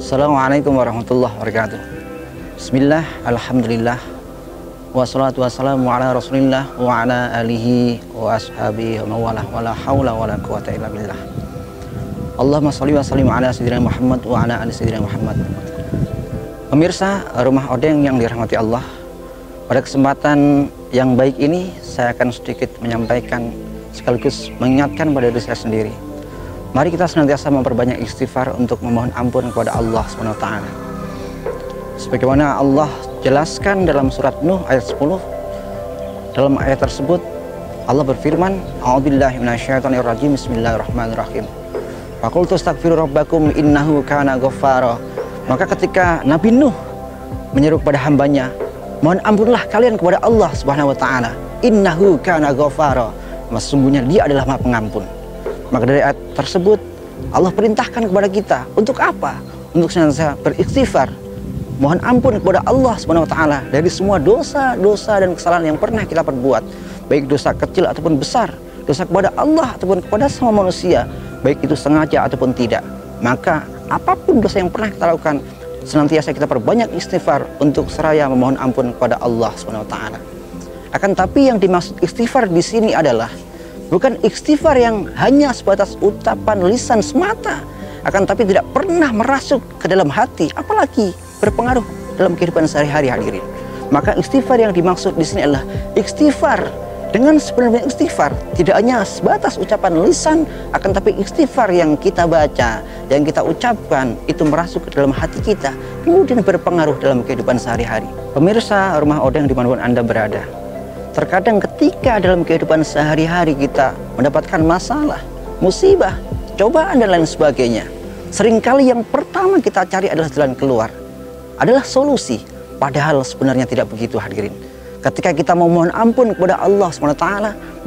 Assalamualaikum warahmatullahi wabarakatuh. Bismillah, alhamdulillah, wassalatu wassalamu ala rasulillah wa ala alihi wa ashabihi wa mawalah wa la hawla wa la quwata illa billah. Allahumma sholli wa sallim ala sayyidina Muhammad wa ala ali sayyidina Muhammad. Pemirsa Rumah Odeng yang dirahmati Allah, pada kesempatan yang baik ini saya akan sedikit menyampaikan sekaligus mengingatkan pada diri saya sendiri. Mari kita senantiasa memperbanyak istighfar untuk memohon ampun kepada Allah SWT. Sebagaimana Allah jelaskan dalam surat Nuh ayat 10. Dalam ayat tersebut Allah berfirman, A'udzubillahi minasyaitonirrajim, bismillahirrahmanirrahim. Faqultu astaghfiru rabbakum innahu kana ghaffara. Maka ketika Nabi Nuh menyeru kepada hambanya, mohon ampunlah kalian kepada Allah Subhanahu wa taala. Innahu kana ghaffara. Sesungguhnya Dia adalah Maha Pengampun. Maka dari ayat tersebut Allah perintahkan kepada kita untuk apa? Untuk senantiasa beristighfar, mohon ampun kepada Allah Subhanahu wa taala dari semua dosa-dosa dan kesalahan yang pernah kita perbuat, baik dosa kecil ataupun besar, dosa kepada Allah ataupun kepada semua manusia, baik itu sengaja ataupun tidak. Maka apapun dosa yang pernah kita lakukan, senantiasa kita perbanyak istighfar untuk seraya memohon ampun kepada Allah Subhanahu wa taala. Akan tapi yang dimaksud istighfar di sini adalah bukan istighfar yang hanya sebatas ucapan lisan semata, akan tapi tidak pernah merasuk ke dalam hati, apalagi berpengaruh dalam kehidupan sehari-hari hadirin. Maka istighfar yang dimaksud di sini adalah istighfar dengan sebenarnya istighfar, tidak hanya sebatas ucapan lisan, akan tapi istighfar yang kita baca, yang kita ucapkan itu merasuk ke dalam hati kita, kemudian berpengaruh dalam kehidupan sehari-hari. Pemirsa Rumah Odeng dimanapun Anda berada, terkadang ketika dalam kehidupan sehari-hari kita mendapatkan masalah, musibah, cobaan dan lain sebagainya, seringkali yang pertama kita cari adalah jalan keluar, adalah solusi. Padahal sebenarnya tidak begitu hadirin. Ketika kita memohon ampun kepada Allah SWT,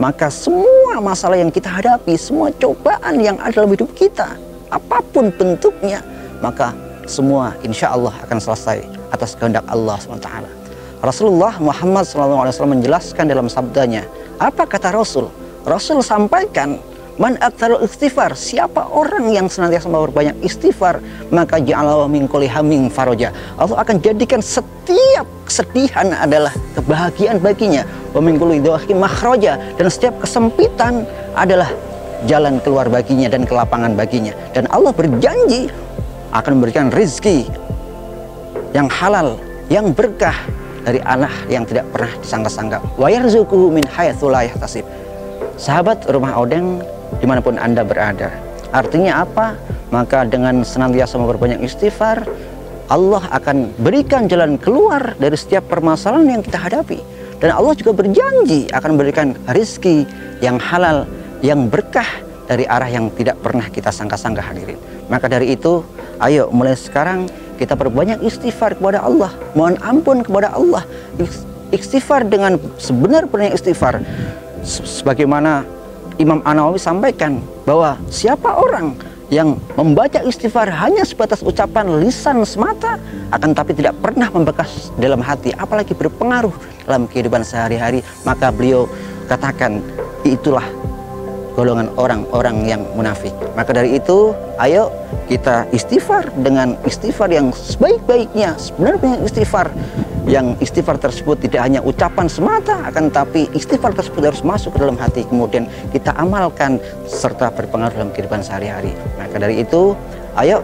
maka semua masalah yang kita hadapi, semua cobaan yang ada dalam hidup kita, apapun bentuknya, maka semua insya Allah akan selesai atas kehendak Allah SWT. Rasulullah Muhammad SAW menjelaskan dalam sabdanya, apa kata Rasul? Rasul sampaikan, man aktsarul istighfar, siapa orang yang senantiasa memperbanyak istighfar, maka ja'alahu min kulli hammin faraja. Allah akan jadikan setiap kesedihan adalah kebahagiaan baginya, wa min kulli dhaiqin makhraja, dan setiap kesempitan adalah jalan keluar baginya dan kelapangan baginya. Dan Allah berjanji akan memberikan rezeki yang halal, yang berkah dari anak yang tidak pernah disangka-sangka. Wa yarzuquhu min haitsu la yahtasib. Sahabat Rumah Odeng dimanapun Anda berada, artinya apa? Maka dengan senantiasa memperbanyak istighfar, Allah akan berikan jalan keluar dari setiap permasalahan yang kita hadapi. Dan Allah juga berjanji akan memberikan rezeki yang halal, yang berkah dari arah yang tidak pernah kita sangka-sangka hadirin. Maka dari itu, ayo mulai sekarang kita perbanyak istighfar kepada Allah, mohon ampun kepada Allah. Istighfar dengan sebenar-benarnya istighfar. Sebagaimana Imam An-Nawawi sampaikan bahwa siapa orang yang membaca istighfar hanya sebatas ucapan lisan semata, akan tapi tidak pernah membekas dalam hati, apalagi berpengaruh dalam kehidupan sehari-hari, maka beliau katakan itulah golongan orang-orang yang munafik. Maka dari itu, ayo kita istighfar dengan istighfar yang sebaik-baiknya, sebenarnya istighfar. Yang istighfar tersebut tidak hanya ucapan semata, akan tapi istighfar tersebut harus masuk ke dalam hati, kemudian kita amalkan serta berpengaruh dalam kehidupan sehari-hari. Maka dari itu, ayo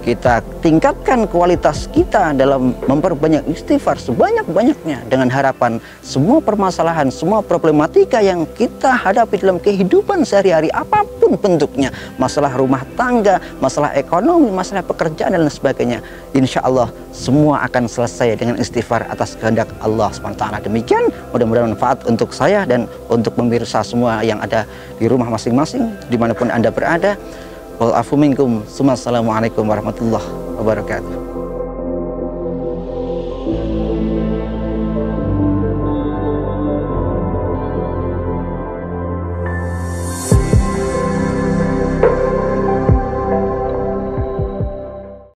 kita tingkatkan kualitas kita dalam memperbanyak istighfar sebanyak-banyaknya, dengan harapan semua permasalahan, semua problematika yang kita hadapi dalam kehidupan sehari-hari, apapun bentuknya, masalah rumah tangga, masalah ekonomi, masalah pekerjaan dan lain sebagainya, insya Allah semua akan selesai dengan istighfar atas kehendak Allah SWT. Demikian, mudah-mudahan manfaat untuk saya dan untuk pemirsa semua yang ada di rumah masing-masing dimanapun Anda berada. Wal afu minkum. Assalamualaikum warahmatullahi wabarakatuh.